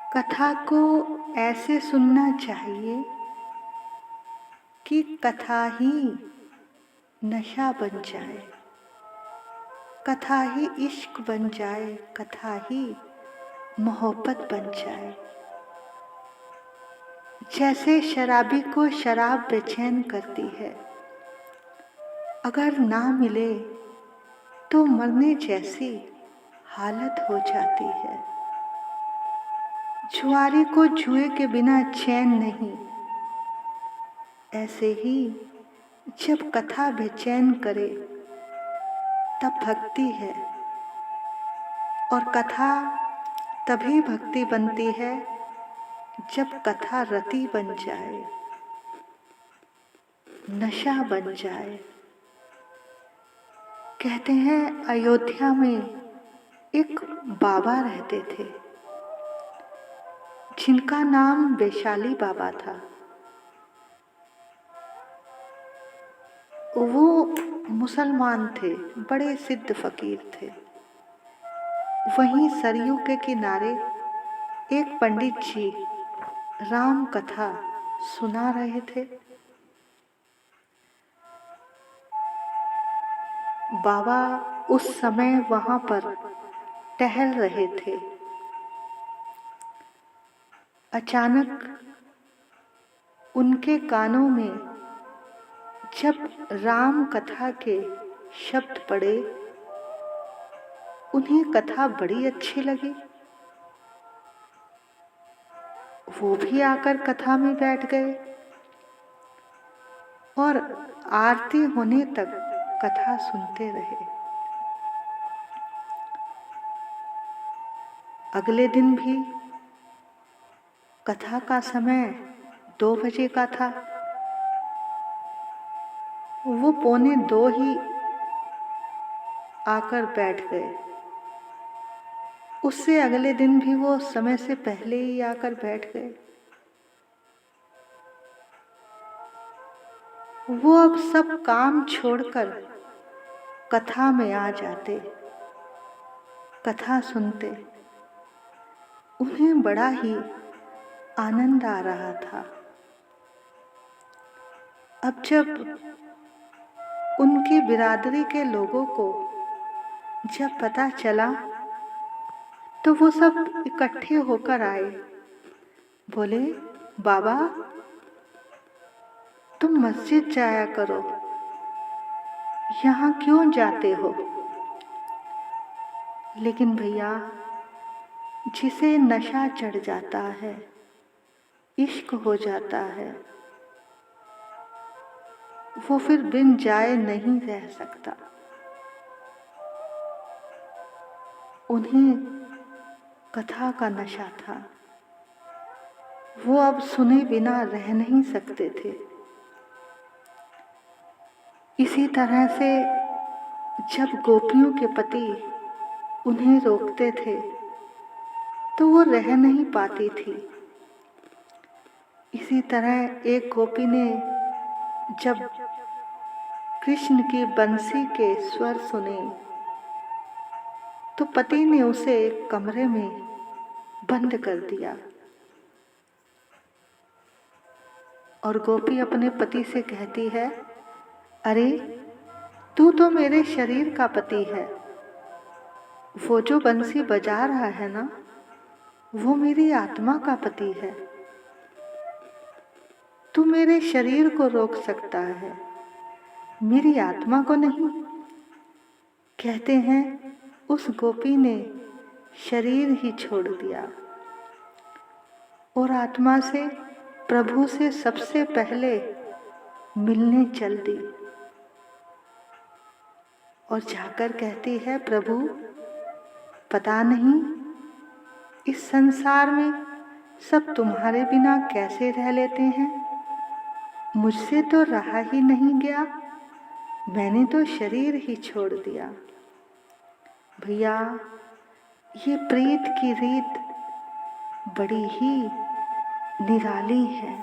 कथा को ऐसे सुनना चाहिए कि कथा ही नशा बन जाए, कथा ही इश्क बन जाए, कथा ही मोहब्बत बन जाए। जैसे शराबी को शराब बेचैन करती है, अगर ना मिले तो मरने जैसी हालत हो जाती है। जुआरी को जुए के बिना चैन नहीं, ऐसे ही जब कथा बेचैन करे तब भक्ति है, और कथा तभी भक्ति बनती है जब कथा रति बन जाए, नशा बन जाए। कहते हैं अयोध्या में एक बाबा रहते थे जिनका नाम वैशाली बाबा था। वो मुसलमान थे, बड़े सिद्ध फकीर थे। वहीं सरयू के किनारे एक पंडित जी राम कथा सुना रहे थे। बाबा उस समय वहां पर टहल रहे थे। अचानक उनके कानों में जब राम कथा के शब्द पड़े, उन्हें कथा बड़ी अच्छी लगी। वो भी आकर कथा में बैठ गए और आरती होने तक कथा सुनते रहे। अगले दिन भी कथा का समय 2 बजे का था। वो 1:45 ही आकर बैठ गए। उससे अगले दिन भी वो समय से पहले ही आकर बैठ गए। वो अब सब काम छोड़कर कथा में आ जाते, कथा सुनते। उन्हें बड़ा ही आनंद आ रहा था। अब जब उनकी बिरादरी के लोगों को जब पता चला तो वो सब इकट्ठे होकर आए। बोले, बाबा तुम मस्जिद जाया करो, यहाँ क्यों जाते हो? लेकिन भैया, जिसे नशा चढ़ जाता है, इश्क हो जाता है, वो फिर बिन जाए नहीं रह सकता। उन्हें कथा का नशा था। वो अब सुने बिना रह नहीं सकते थे। इसी तरह से जब गोपियों के पति उन्हें रोकते थे तो वो रह नहीं पाती थी। इसी तरह एक गोपी ने जब कृष्ण की बंसी के स्वर सुने तो पति ने उसे एक कमरे में बंद कर दिया और गोपी अपने पति से कहती है, अरे तू तो मेरे शरीर का पति है, वो जो बंसी बजा रहा है ना, वो मेरी आत्मा का पति है। तू मेरे शरीर को रोक सकता है, मेरी आत्मा को नहीं। कहते हैं उस गोपी ने शरीर ही छोड़ दिया और आत्मा से प्रभु से सबसे पहले मिलने चल दी और जाकर कहती है, प्रभु पता नहीं इस संसार में सब तुम्हारे बिना कैसे रह लेते हैं। मुझसे तो रहा ही नहीं गया, मैंने तो शरीर ही छोड़ दिया। भैया, ये प्रीत की रीत बड़ी ही निराली है।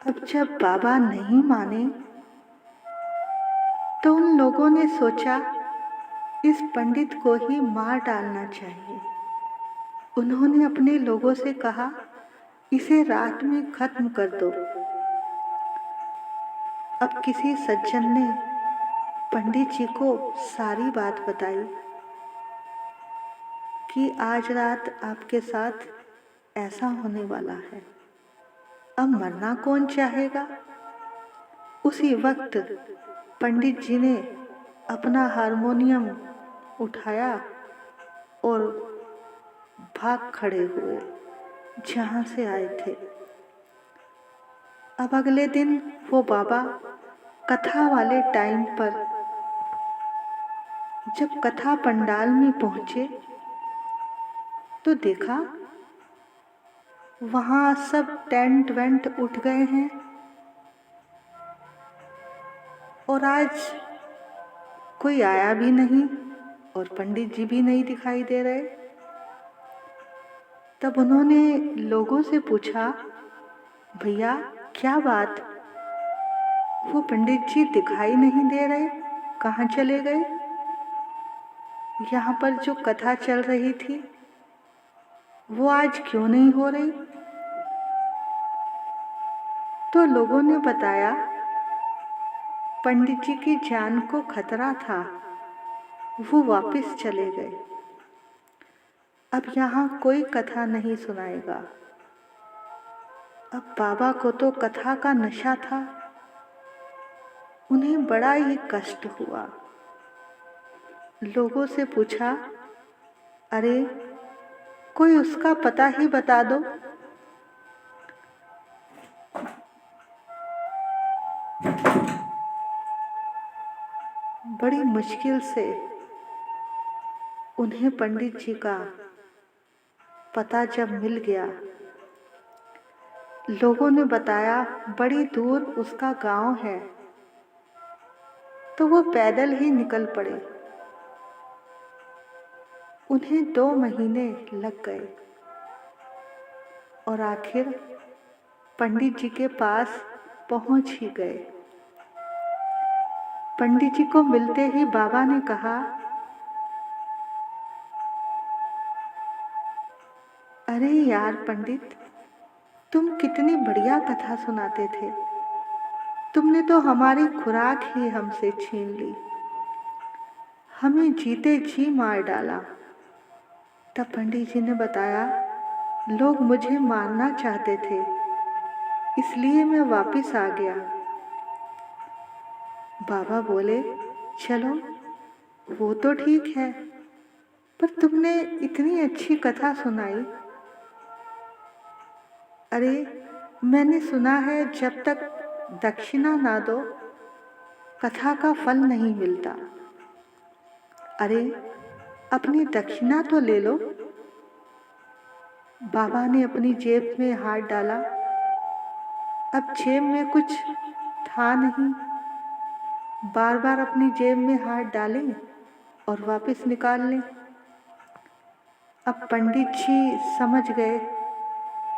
अब जब बाबा नहीं माने तो उन लोगों ने सोचा इस पंडित को ही मार डालना चाहिए। उन्होंने अपने लोगों से कहा, इसे रात में खत्म कर दो। अब किसी सज्जन ने पंडित जी को सारी बात बताई कि आज रात आपके साथ ऐसा होने वाला है। अब मरना कौन चाहेगा। उसी वक्त पंडित जी ने अपना हारमोनियम उठाया और भाग खड़े हुए जहाँ से आए थे। अब अगले दिन वो बाबा कथा वाले टाइम पर जब कथा पंडाल में पहुँचे तो देखा वहाँ सब टेंट वेंट उठ गए हैं और आज कोई आया भी नहीं और पंडित जी भी नहीं दिखाई दे रहे। तब उन्होंने लोगों से पूछा, भैया क्या बात, वो पंडित जी दिखाई नहीं दे रहे, कहाँ चले गए। यहाँ पर जो कथा चल रही थी वो आज क्यों नहीं हो रही। तो लोगों ने बताया, पंडित जी की जान को खतरा था, वो वापस चले गए। अब यहाँ कोई कथा नहीं सुनाएगा। अब बाबा को तो कथा का नशा था, उन्हें बड़ा ही कष्ट हुआ। लोगों से पूछा, अरे कोई उसका पता ही बता दो। बड़ी मुश्किल से उन्हें पंडित जी का पता जब मिल गया, लोगों ने बताया बड़ी दूर उसका गांव है, तो वो पैदल ही निकल पड़े। उन्हें 2 महीने लग गए और आखिर पंडित जी के पास पहुंच ही गए। पंडित जी को मिलते ही बाबा ने कहा, अरे यार पंडित, तुम कितनी बढ़िया कथा सुनाते थे, तुमने तो हमारी खुराक ही हमसे छीन ली, हमें जीते जी मार डाला। तब पंडित जी ने बताया, लोग मुझे मारना चाहते थे, इसलिए मैं वापस आ गया। बाबा बोले, चलो वो तो ठीक है, पर तुमने इतनी अच्छी कथा सुनाई। अरे मैंने सुना है जब तक दक्षिणा ना दो कथा का फल नहीं मिलता। अरे अपनी दक्षिणा तो ले लो। बाबा ने अपनी जेब में हाथ डाला। अब जेब में कुछ था नहीं। बार बार अपनी जेब में हाथ डालें और वापस निकाल लें। अब पंडित जी समझ गए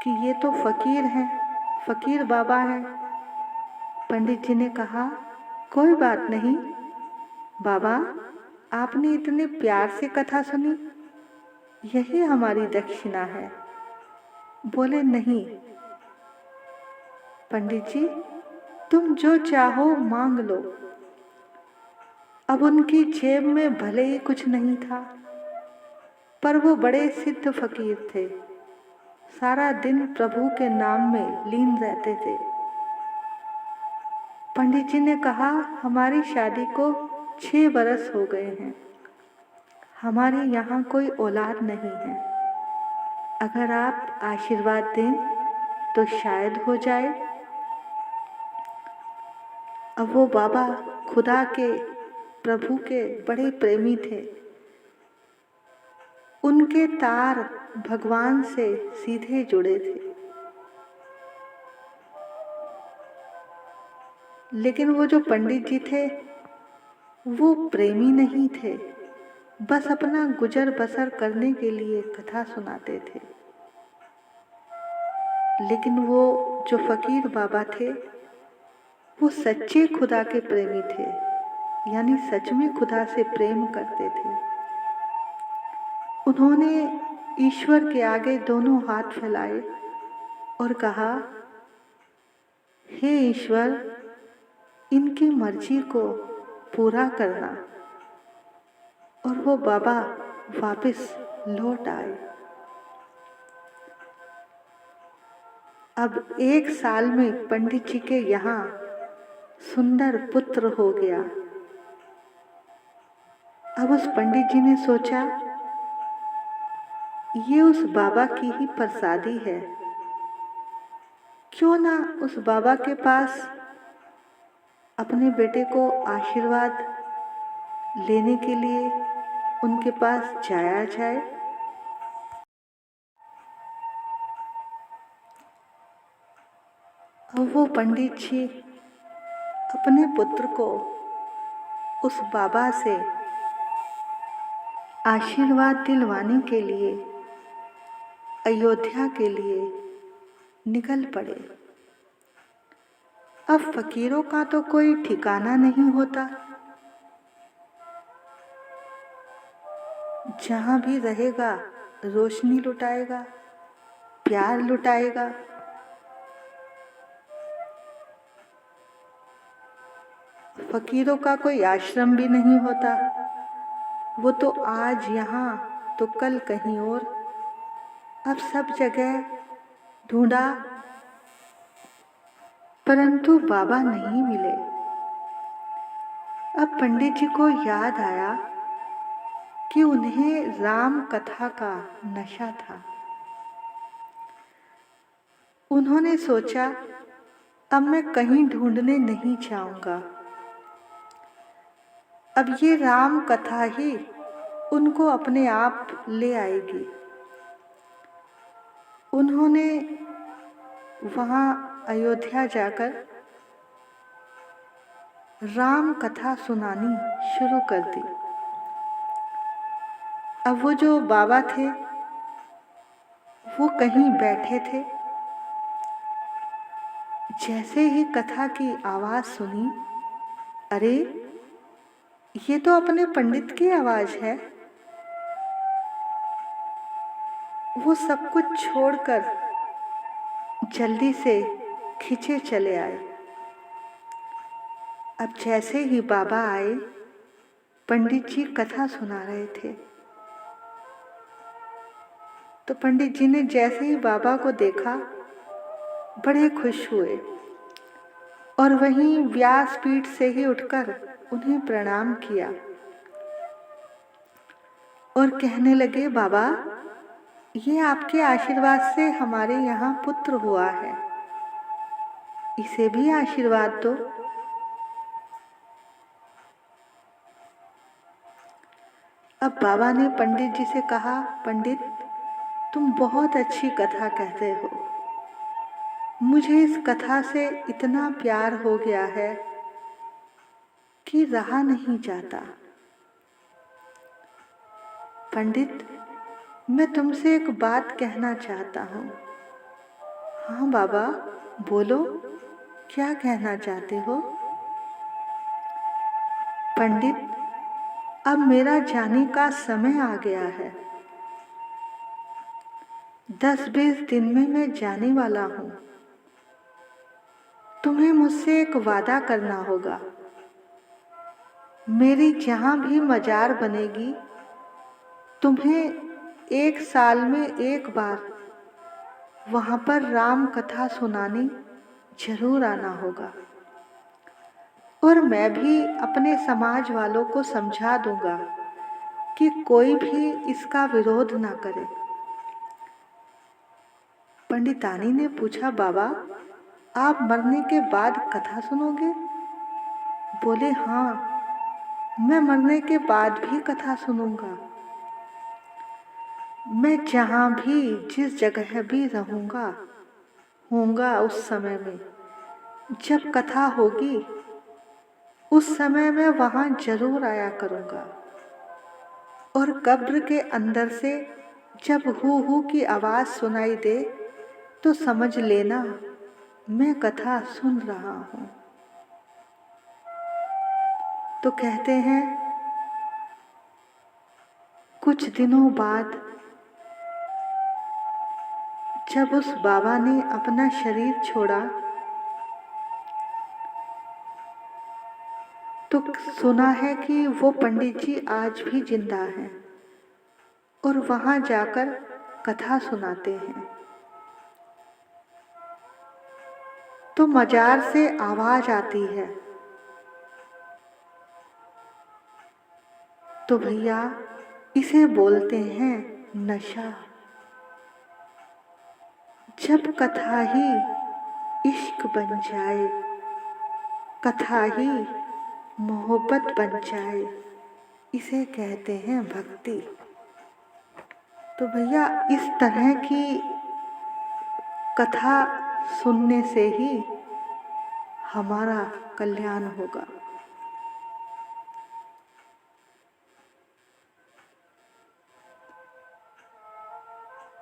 कि ये तो फकीर हैं, फकीर बाबा हैं। पंडित जी ने कहा, कोई बात नहीं बाबा, आपने इतने प्यार से कथा सुनी, यही हमारी दक्षिणा है। बोले, नहीं पंडित जी, तुम जो चाहो मांग लो। अब उनकी जेब में भले ही कुछ नहीं था, पर वो बड़े सिद्ध फकीर थे, सारा दिन प्रभु के नाम में लीन रहते थे। पंडित जी ने कहा, हमारी शादी को 6 बरस हो गए हैं, हमारे यहाँ कोई औलाद नहीं है, अगर आप आशीर्वाद दें तो शायद हो जाए। अब वो बाबा खुदा के, प्रभु के बड़े प्रेमी थे। उनके तार भगवान से सीधे जुड़े थे। लेकिन वो जो पंडित जी थे वो प्रेमी नहीं थे, बस अपना गुजर बसर करने के लिए कथा सुनाते थे। लेकिन वो जो फकीर बाबा थे वो सच्चे खुदा के प्रेमी थे, यानी सच में खुदा से प्रेम करते थे। उन्होंने ईश्वर के आगे दोनों हाथ फैलाए और कहा, हे ईश्वर, इनकी मर्जी को पूरा करना। और वो बाबा वापस लौट आए। अब 1 साल में पंडित जी के यहाँ सुंदर पुत्र हो गया। अब उस पंडित जी ने सोचा, ये उस बाबा की ही प्रसादी है, क्यों ना उस बाबा के पास अपने बेटे को आशीर्वाद लेने के लिए उनके पास जाया जाए। अब वो पंडित जी अपने पुत्र को उस बाबा से आशीर्वाद दिलवाने के लिए अयोध्या के लिए निकल पड़े। अब फकीरों का तो कोई ठिकाना नहीं होता, जहां भी रहेगा रोशनी लुटाएगा, प्यार लुटाएगा। फकीरों का कोई आश्रम भी नहीं होता, वो तो आज यहाँ तो कल कहीं और। अब सब जगह ढूंढा, परंतु बाबा नहीं मिले। अब पंडित जी को याद आया कि उन्हें राम कथा का नशा था। उन्होंने सोचा, अब मैं कहीं ढूंढने नहीं जाऊंगा, अब ये राम कथा ही उनको अपने आप ले आएगी। उन्होंने वहाँ अयोध्या जाकर राम कथा सुनानी शुरू कर दी। अब वो जो बाबा थे वो कहीं बैठे थे। जैसे ही कथा की आवाज सुनी, अरे ये तो अपने पंडित की आवाज है। वो सब कुछ छोड़कर जल्दी से खींचे चले आए। अब जैसे ही बाबा आए, पंडित जी कथा सुना रहे थे, तो पंडित जी ने जैसे ही बाबा को देखा बड़े खुश हुए और वहीं व्यासपीठ से ही उठकर उन्हें प्रणाम किया और कहने लगे, बाबा ये आपके आशीर्वाद से हमारे यहाँ पुत्र हुआ है, इसे भी आशीर्वाद दो। अब बाबा ने पंडित जी से कहा, पंडित तुम बहुत अच्छी कथा कहते हो, मुझे इस कथा से इतना प्यार हो गया है कि रहा नहीं जाता। पंडित मैं तुमसे एक बात कहना चाहता हूँ। हाँ बाबा बोलो, क्या कहना चाहते हो? पंडित अब मेरा जाने का समय आ गया है, 10-20 दिन में मैं जाने वाला हूँ। तुम्हें मुझसे एक वादा करना होगा, मेरी जहाँ भी मजार बनेगी तुम्हें 1 साल में 1 बार वहाँ पर राम कथा सुनाने जरूर आना होगा। और मैं भी अपने समाज वालों को समझा दूंगा कि कोई भी इसका विरोध ना करे। पंडितानी ने पूछा, बाबा आप मरने के बाद कथा सुनोगे? बोले, हाँ मैं मरने के बाद भी कथा सुनूंगा। मैं जहाँ भी जिस जगह भी रहूँगा उस समय में जब कथा होगी उस समय मैं वहाँ जरूर आया करूँगा। और कब्र के अंदर से जब हू की आवाज़ सुनाई दे तो समझ लेना मैं कथा सुन रहा हूँ। तो कहते हैं कुछ दिनों बाद जब उस बाबा ने अपना शरीर छोड़ा तो सुना है कि वो पंडित जी आज भी जिंदा हैं और वहां जाकर कथा सुनाते हैं। तो मजार से आवाज आती है, तो भैया इसे बोलते हैं नशा। जब कथा ही इश्क बन जाए, कथा ही मोहब्बत बन जाए, इसे कहते हैं भक्ति। तो भैया इस तरह की कथा सुनने से ही हमारा कल्याण होगा।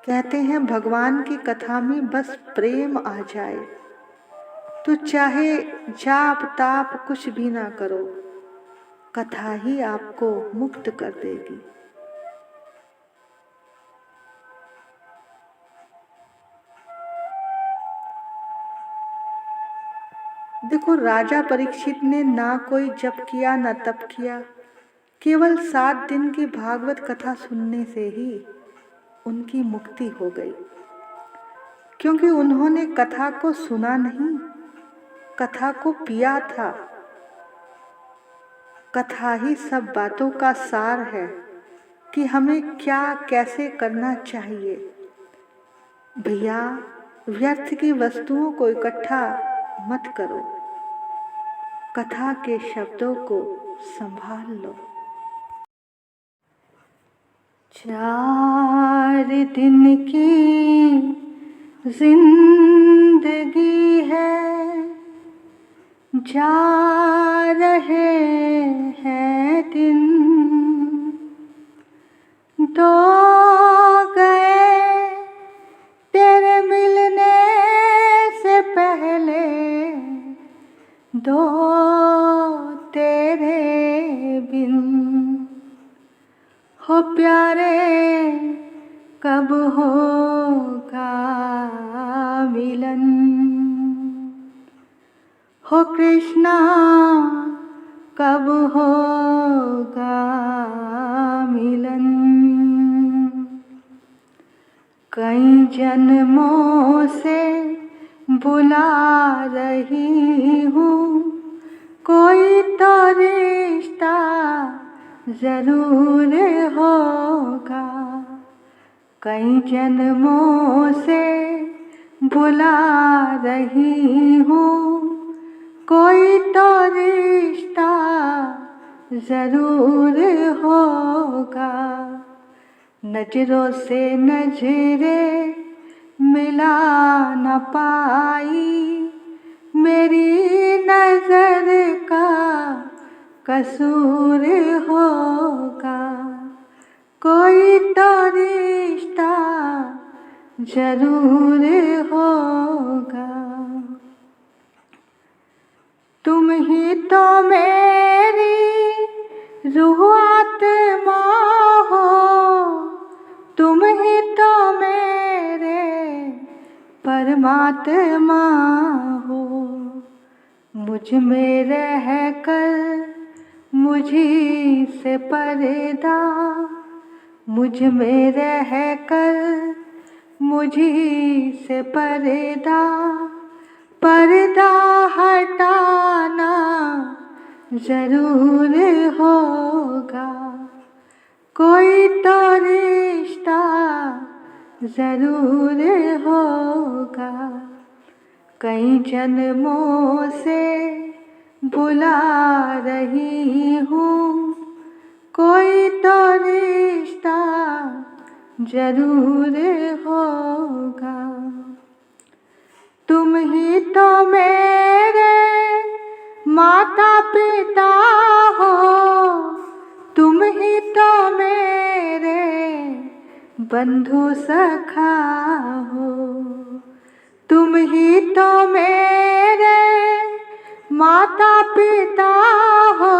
कहते हैं भगवान की कथा में बस प्रेम आ जाए तो चाहे जाप ताप कुछ भी ना करो, कथा ही आपको मुक्त कर देगी। देखो राजा परीक्षित ने ना कोई जप किया ना तप किया, केवल 7 दिन की भागवत कथा सुनने से ही उनकी मुक्ति हो गई, क्योंकि उन्होंने कथा को सुना नहीं, कथा को पिया था। कथा ही सब बातों का सार है कि हमें क्या कैसे करना चाहिए। भैया व्यर्थ की वस्तुओं को इकट्ठा मत करो, कथा के शब्दों को संभाल लो। 4 दिन की जिंदगी है, जा रहे हैं दिन, 2 गए तेरे मिलने से पहले, 2 तेरे बिन। हो प्यारे कब होगा मिलन, हो कृष्णा कब होगा मिलन। कई जन्मों से बुला रही हूँ, कोई तो रिश्ता जरूर होगा। कई जन्मों से बुला रही हूँ, कोई तो रिश्ता जरूर होगा। नजरों से नजरें मिला न पाई, मेरी नजर का कसूर होगा। कोई तो रिश्ता जरूर होगा। तुम ही तो मेरी रूह आत्मा हो, तुम ही तो मेरे परमात्मा हो। मुझ में रह कर मुझी से पर्दा, मुझ में रह कर मुझी से पर्दा, पर्दा हटाना जरूर होगा। कोई तो रिश्ता जरूर होगा। कई जन्मों से बुला रही हूँ, कोई तो रिश्ता जरूर होगा। तुम ही तो मेरे माता पिता हो, तुम ही तो मेरे बंधु सखा हो। तुम ही तो मेरे माता पिता हो,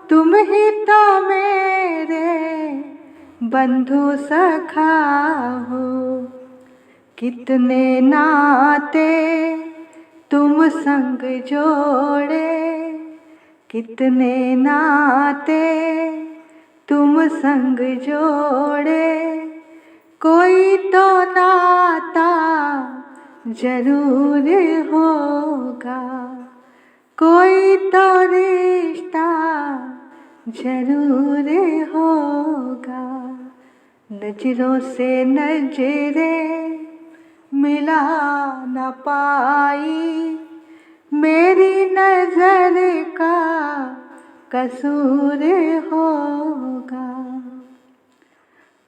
तुम ही तो मेरे बंधु सखा हो। कितने नाते तुम संग जोड़े, कितने नाते तुम संग जोड़े, कोई तो नाता जरूर होगा, कोई तो रिश्ता जरूर होगा। नजरों से नजरें मिला न पाई, मेरी नजर का कसूर होगा।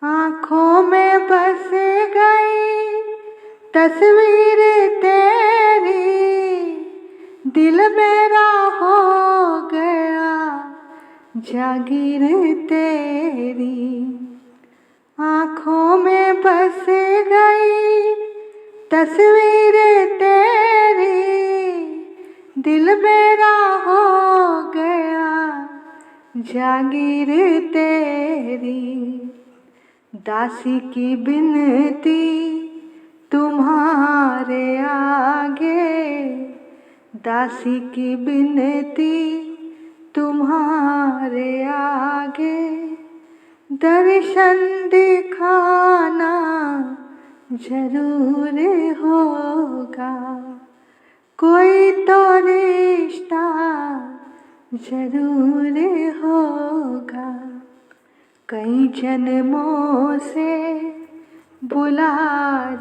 आँखों में बस गई तस्वीर तेरी, दिल मेरा हो गया जागीर तेरी। आँखों में बस गई तस्वीर तेरी, दिल मेरा हो गया जागीर तेरी। दासी की बिनती तुम्हारे आगे, दासी की बिनती तुम्हारे आगे, दर्शन दिखाना जरूर होगा, कोई तो रिश्ता जरूर होगा। कई जन्मों से बुला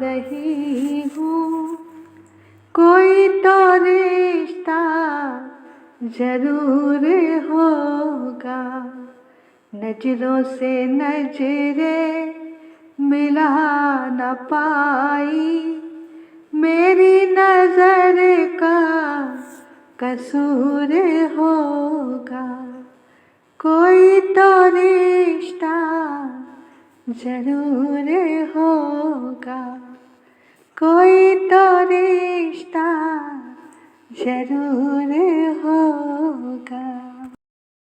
रही हूँ, कोई तो रिश्ता जरूर होगा। नजरों से नजरें मिला न पाई, मेरी नजर का कसूर होगा, कोई तो रिश्ता जरूर होगा, कोई तो रिश्ता जरूर होगा।